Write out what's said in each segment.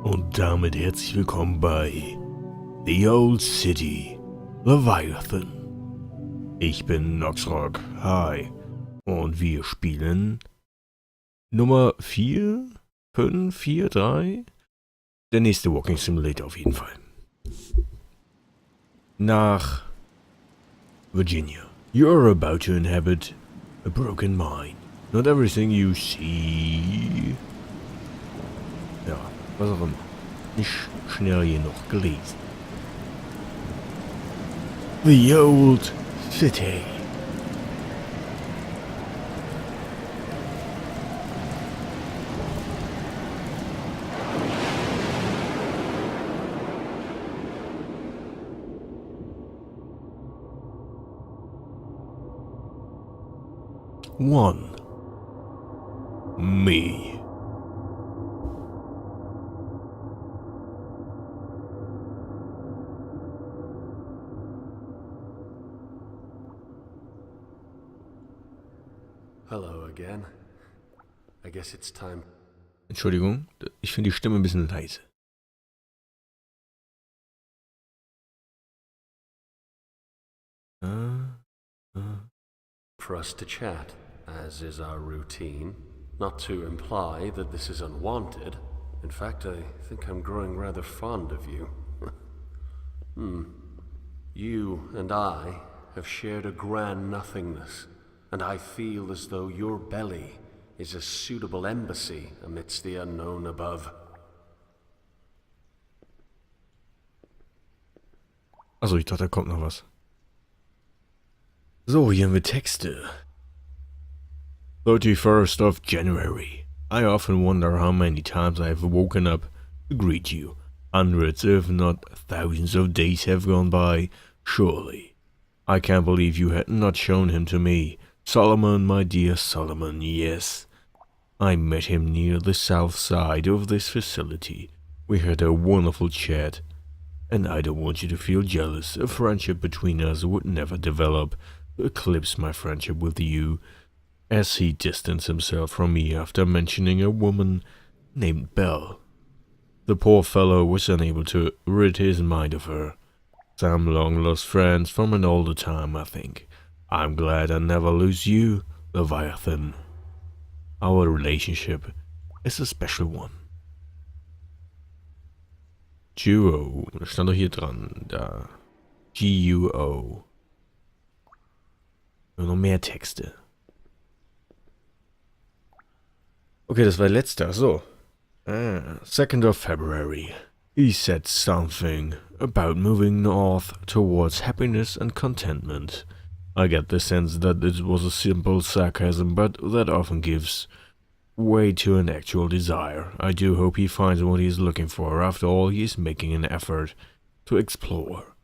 Und damit herzlich willkommen bei The Old City, Leviathan. Ich bin Noxxrogg, hi. Und wir spielen Nummer 4, 5, 4, 3. Der nächste Walking Simulator auf jeden Fall. Nach Virginia. You are about to inhabit a broken mind. Not everything you see. Ja, was auch immer. Nicht schnell genug gelesen. The Old City. One. Me. Hello again. I guess it's time. Entschuldigung, ich finde die Stimme ein bisschen leise. For us to chat, as is our routine. Not to imply that this is unwanted. In fact, I think I'm growing rather fond of you. You and I have shared a grand nothingness, and I feel as though your belly is a suitable embassy amidst the unknown above. Also, ich dachte, da kommt noch was. So, hier haben wir Texte. 31st of January. I often wonder how many times I have woken up to greet you. Hundreds, if not thousands of days have gone by, surely. I can't believe you had not shown him to me. Solomon, my dear Solomon, yes. I met him near the south side of this facility. We had a wonderful chat. And I don't want you to feel jealous. A friendship between us would never develop to eclipse my friendship with you, as he distanced himself from me after mentioning a woman named Belle. The poor fellow was unable to rid his mind of her. Some long-lost friends from an older time, I think. I'm glad I never lose you, Leviathan. Our relationship is a special one. Duo, das stand doch hier dran, da. G-U-O. Nur noch mehr Texte. Okay, das war letzter, so. 2nd of February. He said something about moving north towards happiness and contentment. I get the sense that it was a simple sarcasm, but that often gives way to an actual desire. I do hope he finds what he's looking for. After all, he's making an effort to explore.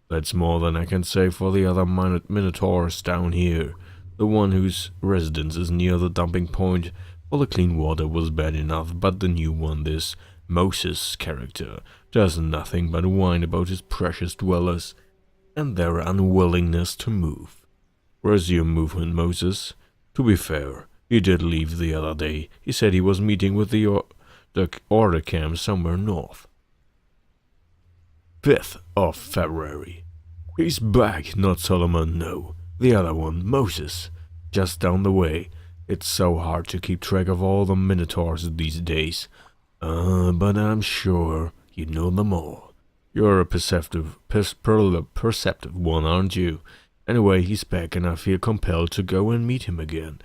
That's more than I can say for the other minotaurs down here. The one whose residence is near the dumping point for the clean water was bad enough, but the new one, this Moses character, does nothing but whine about his precious dwellers and their unwillingness to move. Resume movement, Moses. To be fair, he did leave the other day. He said he was meeting with the order camp somewhere north. 5th of February. He's back, not Solomon, no. The other one, Moses. Just down the way. It's so hard to keep track of all the minotaurs these days. But I'm sure you know them all. You're a perceptive one, aren't you? Anyway, he's back and I feel compelled to go and meet him again.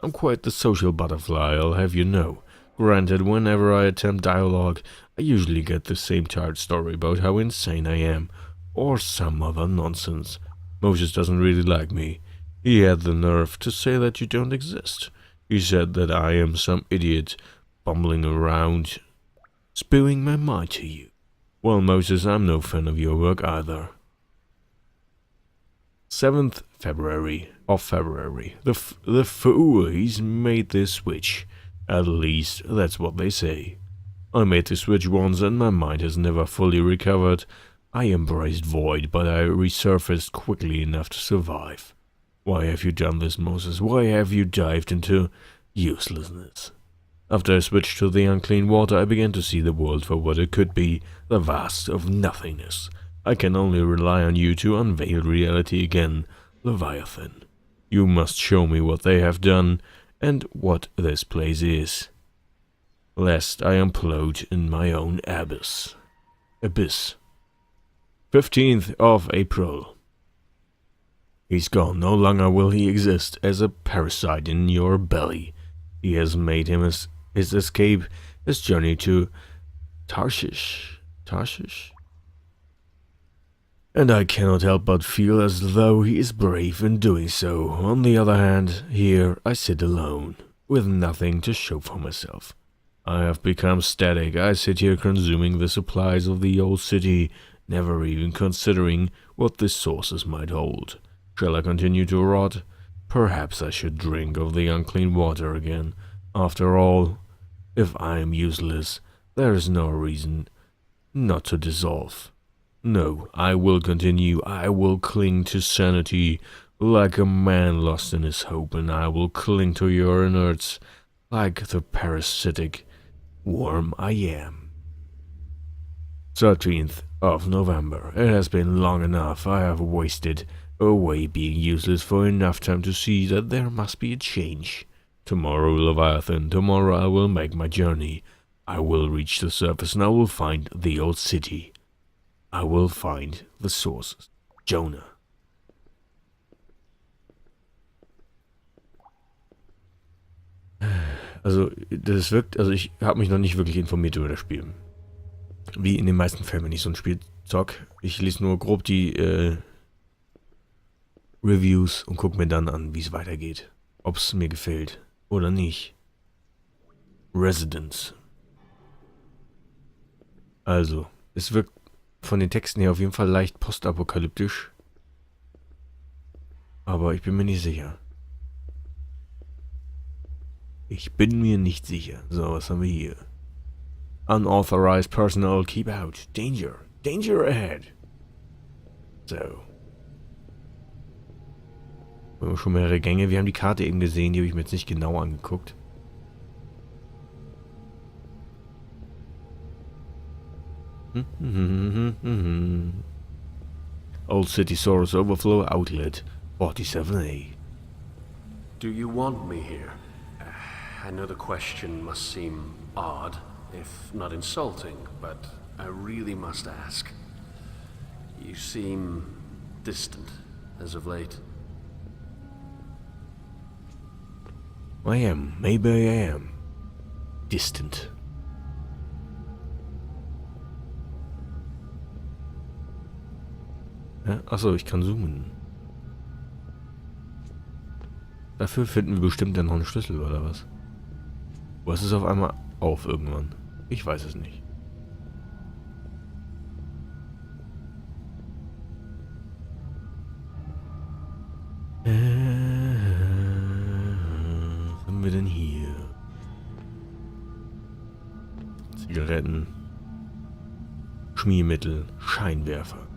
I'm quite the social butterfly, I'll have you know. Granted, whenever I attempt dialogue, I usually get the same tired story about how insane I am, or some other nonsense. Moses doesn't really like me. He had the nerve to say that you don't exist. He said that I am some idiot bumbling around, spewing my mind to you. Well, Moses, I'm no fan of your work either. 7th of February. The fool, he's made this switch. At least, that's what they say. I made the switch once and my mind has never fully recovered. I embraced void, but I resurfaced quickly enough to survive. Why have you done this, Moses? Why have you dived into uselessness? After I switched to the unclean water, I began to see the world for what it could be, the vast of nothingness. I can only rely on you to unveil reality again, Leviathan. You must show me what they have done, and what this place is, lest I implode in my own abyss. 15th of April. He's gone. No longer will he exist as a parasite in your belly. He has made him his escape, his journey to Tarshish. And I cannot help but feel as though he is brave in doing so. On the other hand, here I sit alone, with nothing to show for myself. I have become static. I sit here consuming the supplies of the old city, never even considering what the sources might hold. Shall I continue to rot? Perhaps I should drink of the unclean water again. After all, if I am useless, there is no reason not to dissolve. No, I will continue. I will cling to sanity like a man lost in his hope, and I will cling to your inerts like the parasitic worm I am. 13th of November. It has been long enough. I have wasted away being useless for enough time to see that there must be a change. Tomorrow, Leviathan, tomorrow I will make my journey. I will reach the surface and I will find the old city. I will find the sources. Jonah. Also, das wirkt, also ich habe mich noch nicht wirklich informiert über das Spiel. Wie in den meisten Fällen, wenn ich so ein Spiel zock. Ich lese nur grob die Reviews und gucke mir dann an, wie es weitergeht. Ob es mir gefällt oder nicht. Residence. Also, es wirkt von den Texten her auf jeden Fall leicht postapokalyptisch. Aber ich bin mir nicht sicher. Ich bin mir nicht sicher. So, was haben wir hier? Unauthorized personnel, keep out. Danger. Danger ahead. So. Wir haben schon mehrere Gänge. Wir haben die Karte eben gesehen. Die habe ich mir jetzt nicht genau angeguckt. Old City Source Overflow Outlet 47A. Do you want me here? I know the question must seem odd, if not insulting, but I really must ask. You seem distant as of late. I am. Maybe I am. Distant. Ja, achso, ich kann zoomen. Dafür finden wir bestimmt dann noch einen Schlüssel, oder was? Wo ist es auf einmal auf irgendwann? Ich weiß es nicht. Was haben wir denn hier? Zigaretten. Schmiermittel. Scheinwerfer.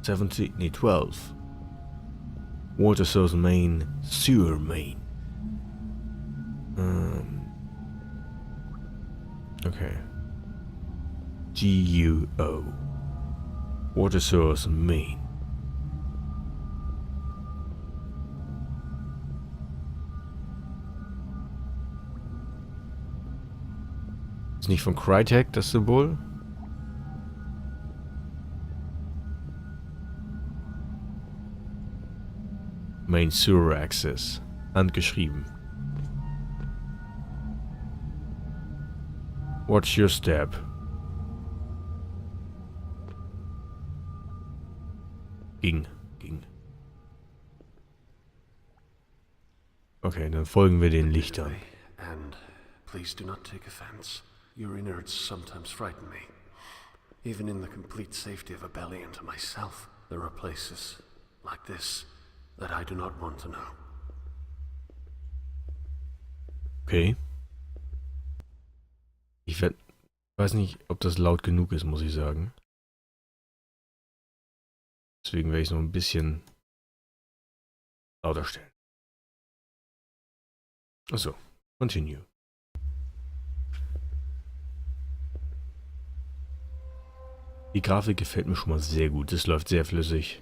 12. Water source main. Sewer main. Okay. GUO. Water source main. Ist nicht von Crytek das Symbol? Main Sewer Access. Handgeschrieben. Watch your step. Ging. Okay, dann folgen wir den Lichtern. And please do not take offense. Your innards sometimes frighten me. Even in the complete safety of a belly and to myself, there are places like this that I do not want to know. Okay. Ich weiß nicht, ob das laut genug ist, muss ich sagen. Deswegen werde ich es noch ein bisschen lauter stellen. Achso, continue. Die Grafik gefällt mir schon mal sehr gut. Es läuft sehr flüssig.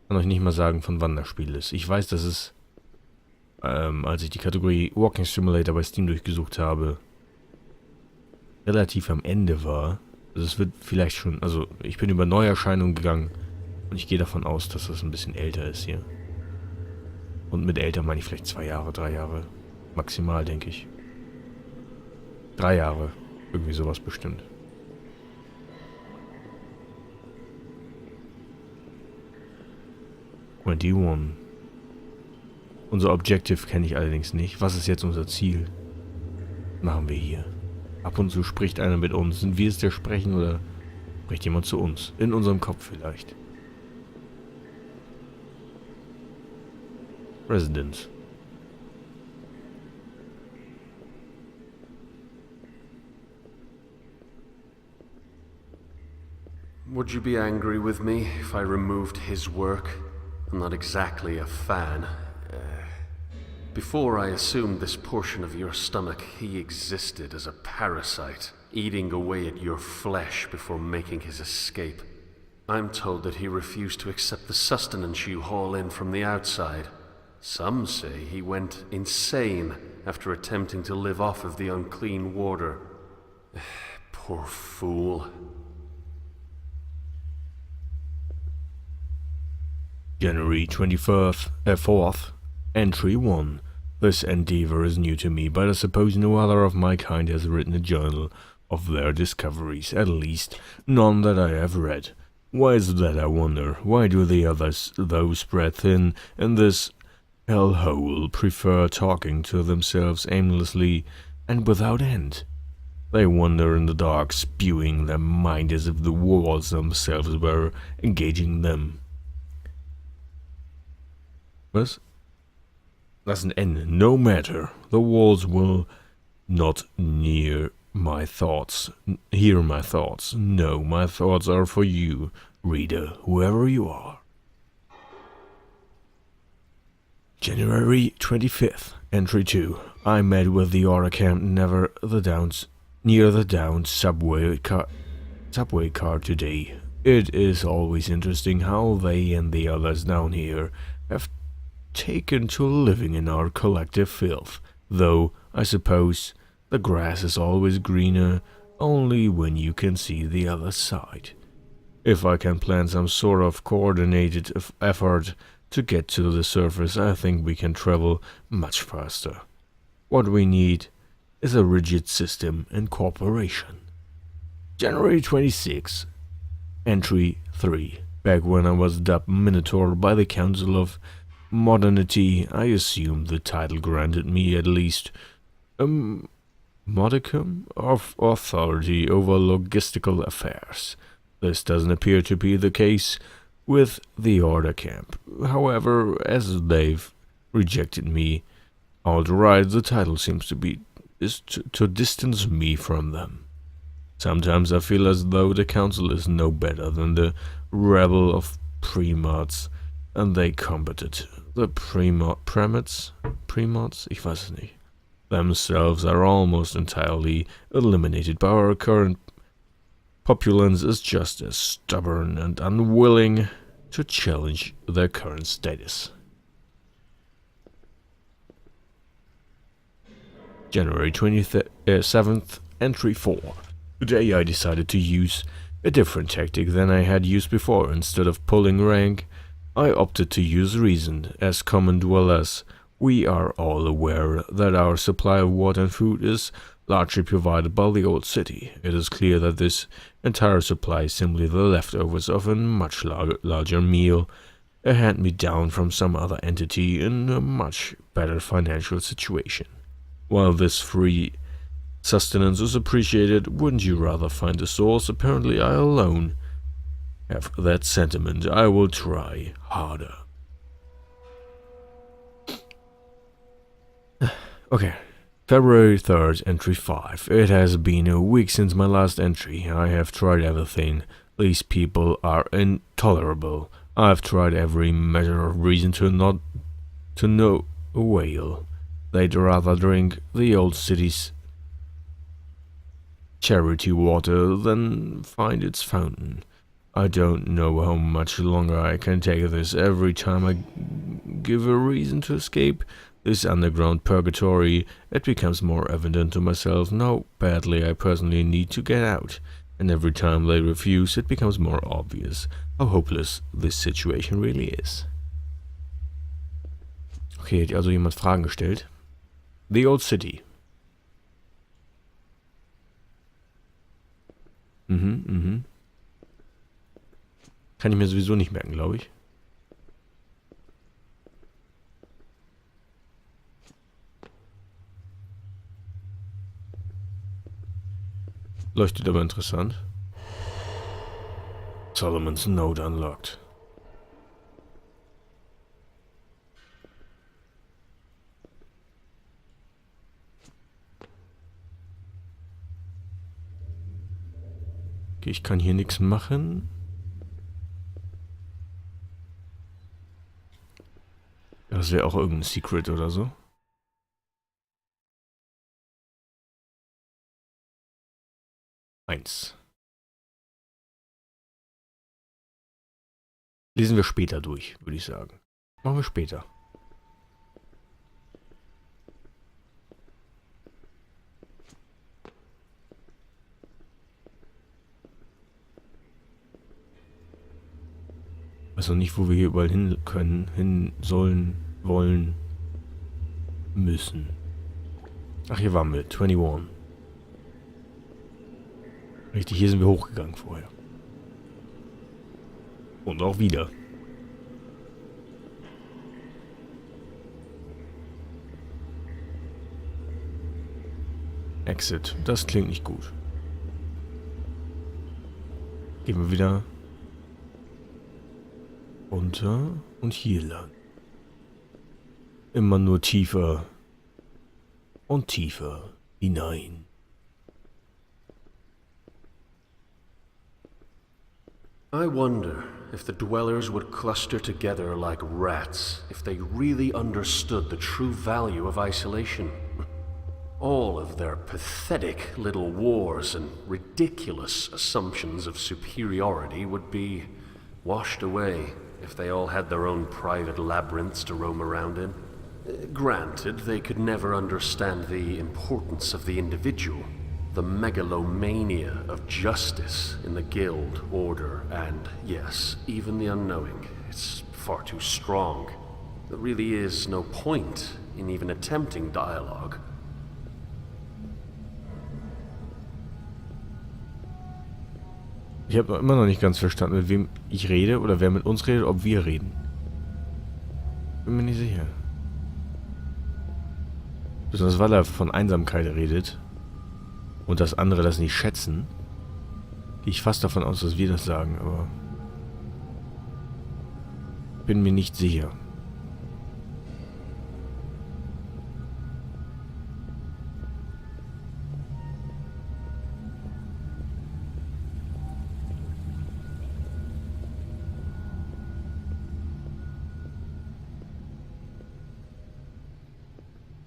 Ich kann euch nicht mal sagen, von wann das Spiel ist. Ich weiß, dass es, als ich die Kategorie Walking Simulator bei Steam durchgesucht habe, relativ am Ende war. Also es wird vielleicht schon, also ich bin über Neuerscheinungen gegangen und ich gehe davon aus, dass das ein bisschen älter ist hier. Und mit älter meine ich vielleicht 2 Jahre, 3 Jahre. Maximal, denke ich. 3 Jahre. Irgendwie sowas bestimmt. Unser Objective kenne ich allerdings nicht. Was ist jetzt unser Ziel? Machen wir hier. Ab und zu spricht einer mit uns. Sind wir es, der sprechen, oder spricht jemand zu uns? In unserem Kopf vielleicht. Residence. Would you be angry with me if I removed his work? I'm not exactly a fan. Before I assumed this portion of your stomach, he existed as a parasite, eating away at your flesh before making his escape. I'm told that he refused to accept the sustenance you haul in from the outside. Some say he went insane after attempting to live off of the unclean water. Poor fool. January 4th, Entry 1. This endeavor is new to me, but I suppose no other of my kind has written a journal of their discoveries, at least none that I have read. Why is that, I wonder? Why do the others, though spread thin in this hellhole, prefer talking to themselves aimlessly and without end? They wander in the dark, spewing their mind as if the walls themselves were engaging them. Was? That's an N. No matter. The walls will not hear my thoughts. No, my thoughts are for you, reader, whoever you are. January 25th, Entry 2. I met with the order camp near the Downs subway car today. It is always interesting how they and the others down here have taken to living in our collective filth, though I suppose the grass is always greener only when you can see the other side. If I can plan some sort of coordinated effort to get to the surface, I think we can travel much faster. What we need is a rigid system and cooperation. January 26, Entry 3. Back when I was dubbed Minotaur by the Council of Modernity, I assumed the title granted me at least a modicum of authority over logistical affairs. This doesn't appear to be the case with the Order Camp. However, as they've rejected me outright, the title seems to be to distance me from them. Sometimes I feel as though the Council is no better than the rabble of primates, and they combated. The primates, ich weiß es nicht, themselves are almost entirely eliminated, but our current populace is just as stubborn and unwilling to challenge their current status. January 27th, Entry 4. Today I decided to use a different tactic than I had used before. Instead of pulling rank, I opted to use reason. As common dwellers, we are all aware that our supply of water and food is largely provided by the old city. It is clear that this entire supply is simply the leftovers of a much larger meal, a hand-me-down from some other entity in a much better financial situation. While this free sustenance is appreciated, wouldn't you rather find a source? Apparently I alone have that sentiment. I will try harder. Okay. February 3rd, Entry 5. It has been a week since my last entry. I have tried everything. These people are intolerable. I have tried every measure of reason to no avail. They'd rather drink the old city's charity water than find its fountain. I don't know how much longer I can take this. Every time I give a reason to escape this underground purgatory, it becomes more evident to myself how badly I personally need to get out. And every time they refuse, it becomes more obvious how hopeless this situation really is. Okay, hat also jemand Fragen gestellt. The Old City. Kann ich mir sowieso nicht merken, glaube ich. Leuchtet aber interessant. Solomon's Note unlocked. Okay, ich kann hier nichts machen. Das wäre auch irgendein Secret oder so. Eins. Lesen wir später durch, würde ich sagen. Machen wir später. Weiß noch nicht, wo wir hier überall hin können, hin sollen, wollen, müssen. Ach, hier waren wir. 21. Richtig, hier sind wir hochgegangen vorher. Und auch wieder. Exit. Das klingt nicht gut. Gehen wir wieder runter und hier lang. Immer nur tiefer und tiefer hinein. I wonder if the dwellers would cluster together like rats if they really understood the true value of isolation. All of their pathetic little wars and ridiculous assumptions of superiority would be washed away if they all had their own private labyrinths to roam around in. Granted, they could never understand the importance of the individual, the megalomania of justice in the guild, order, and, yes, even the unknowing. It's far too strong. There really is no point in even attempting dialogue. Ich habe immer noch nicht ganz verstanden, mit wem ich rede oder wer mit uns redet, ob wir reden. Bin mir nicht sicher. Besonders weil er von Einsamkeit redet und das andere das nicht schätzen, gehe ich fast davon aus, dass wir das sagen, aber bin mir nicht sicher.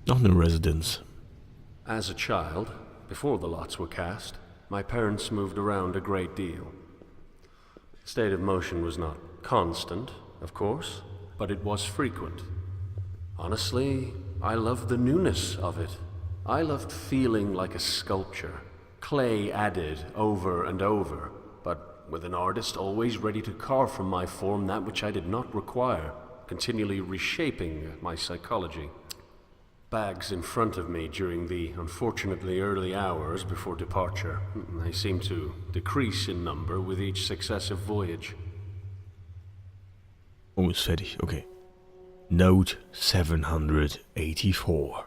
Noch eine Residence. As a child, before the lots were cast, my parents moved around a great deal. The state of motion was not constant, of course, but it was frequent. Honestly, I loved the newness of it. I loved feeling like a sculpture, clay added over and over, but with an artist always ready to carve from my form that which I did not require, continually reshaping my psychology. Bags in front of me during the unfortunately early hours before departure. They seem to decrease in number with each successive voyage. Oh, ist fertig, okay. Note 784.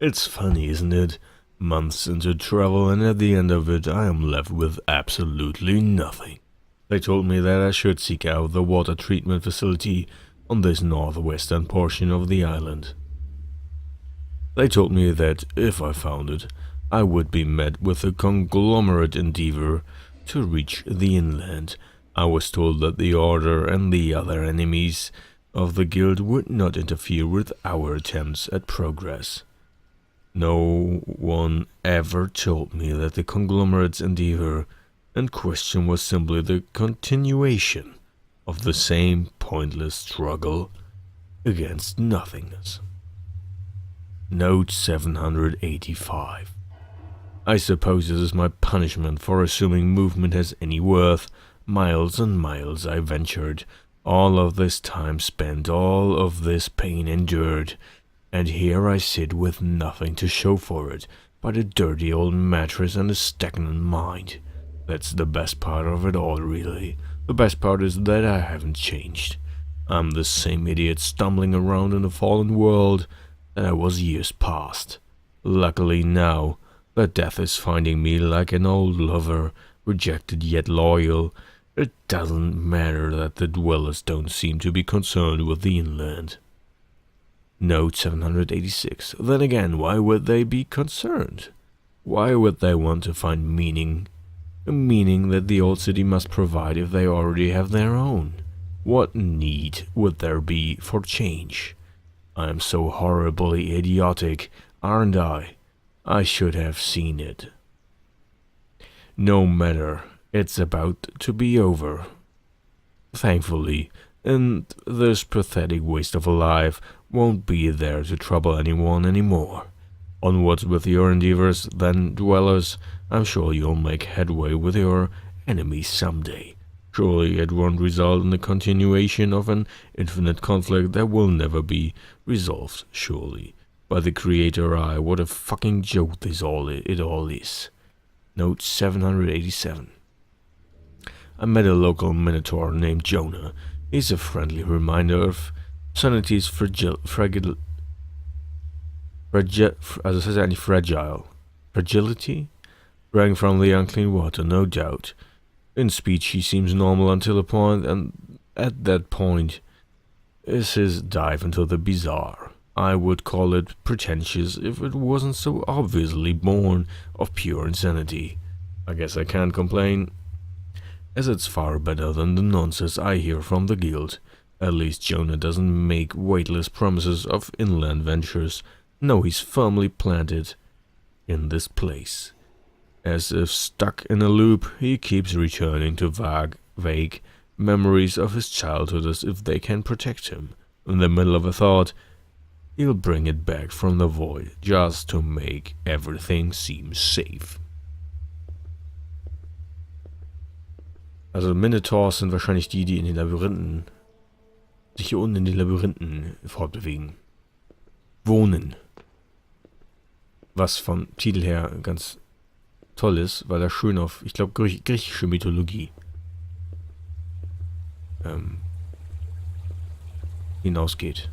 It's funny, isn't it? Months into travel and at the end of it I am left with absolutely nothing. They told me that I should seek out the water treatment facility on this northwestern portion of the island. They told me that if I found it, I would be met with a conglomerate endeavor to reach the inland. I was told that the Order and the other enemies of the guild would not interfere with our attempts at progress. No one ever told me that the conglomerate's endeavor and question was simply the continuation of the same pointless struggle against nothingness. Note 785. I suppose this is my punishment for assuming movement has any worth. Miles and miles I ventured, all of this time spent, all of this pain endured, and here I sit with nothing to show for it but a dirty old mattress and a stagnant mind. That's the best part of it all, really. The best part is that I haven't changed. I'm the same idiot stumbling around in a fallen world that I was years past. Luckily now, that death is finding me like an old lover, rejected yet loyal. It doesn't matter that the dwellers don't seem to be concerned with the inland. Note 786. Then again, why would they be concerned? Why would they want to find meaning? A meaning that the old city must provide if they already have their own. What need would there be for change? I am so horribly idiotic, aren't I? I should have seen it. No matter, it's about to be over. Thankfully, and this pathetic waste of a life won't be there to trouble anyone anymore. Onwards with your endeavors, then, dwellers. I'm sure you'll make headway with your enemies someday. Surely it won't result in the continuation of an infinite conflict that will never be resolved, surely. By the Creator eye, what a fucking joke it all is. Note 787. I met a local minotaur named Jonah. He's a friendly reminder of sanity's fragility. Rang from the unclean water, no doubt. In speech he seems normal until a point, and at that point is his dive into the bizarre. I would call it pretentious if it wasn't so obviously born of pure insanity. I guess I can't complain, as it's far better than the nonsense I hear from the guild. At least Jonah doesn't make weightless promises of inland ventures. No, he's firmly planted in this place. As if stuck in a loop, he keeps returning to vague memories of his childhood as if they can protect him. In the middle of a thought, he'll bring it back from the void, just to make everything seem safe. Also Minotaurs sind wahrscheinlich die in den Labyrinthen, sich hier unten in den Labyrinthen fortbewegen. Wohnen. Was vom Titel her ganz toll ist, weil er schön auf, ich glaube, griechische Mythologie hinausgeht.